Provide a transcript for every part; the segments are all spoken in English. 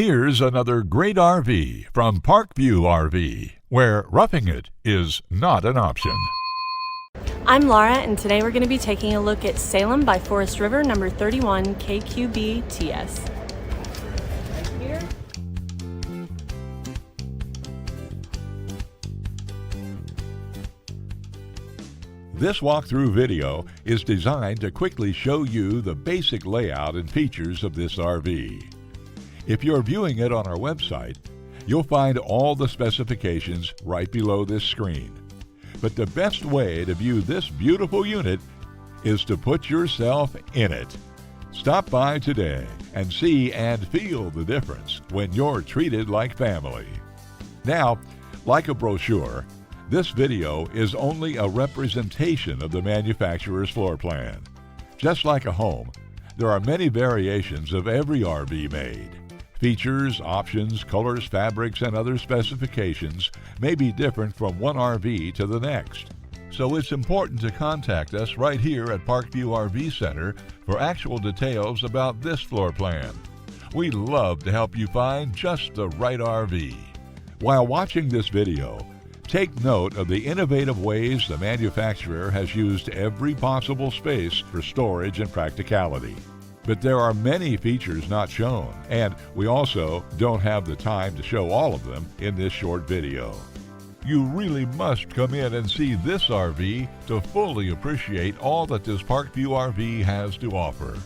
Here's another great RV from Parkview RV, where roughing it is not an option. I'm Laura, and today we're going to be taking a look at Salem by Forest River number 31KQBTS. Right here. This walkthrough video is designed to quickly show you the basic layout and features of this RV. If you're viewing it on our website, you'll find all the specifications right below this screen. But the best way to view this beautiful unit is to put yourself in it. Stop by today and see and feel the difference when you're treated like family. Now, like a brochure, this video is only a representation of the manufacturer's floor plan. Just like a home, there are many variations of every RV made. Features, options, colors, fabrics, and other specifications may be different from one RV to the next. So it's important to contact us right here at Parkview RV Center for actual details about this floor plan. We love to help you find just the right RV. While watching this video, take note of the innovative ways the manufacturer has used every possible space for storage and practicality. But there are many features not shown, and we also don't have the time to show all of them in this short video. You really must come in and see this RV to fully appreciate all that this Parkview RV has to offer.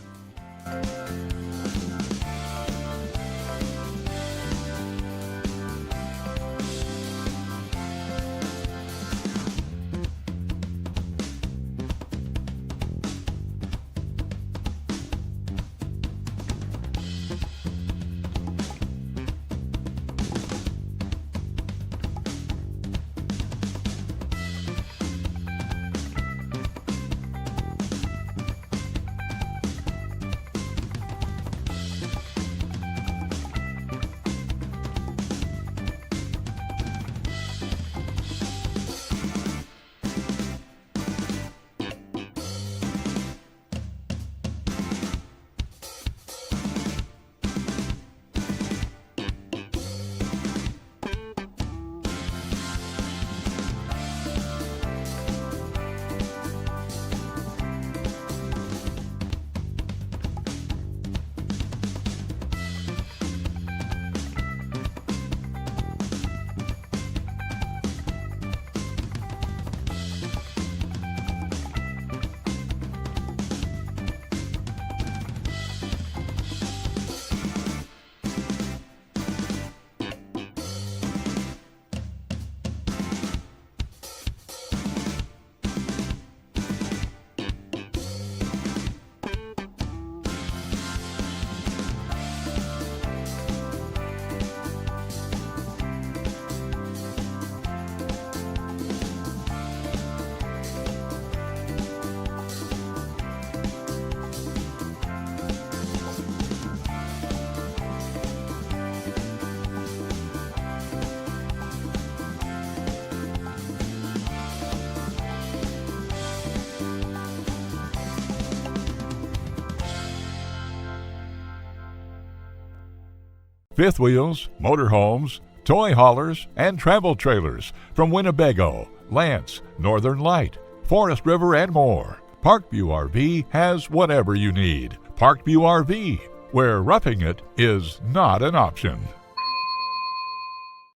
Fifth wheels, motorhomes, toy haulers, and travel trailers from Winnebago, Lance, Northern Light, Forest River, and more. Parkview RV has whatever you need. Parkview RV, where roughing it is not an option.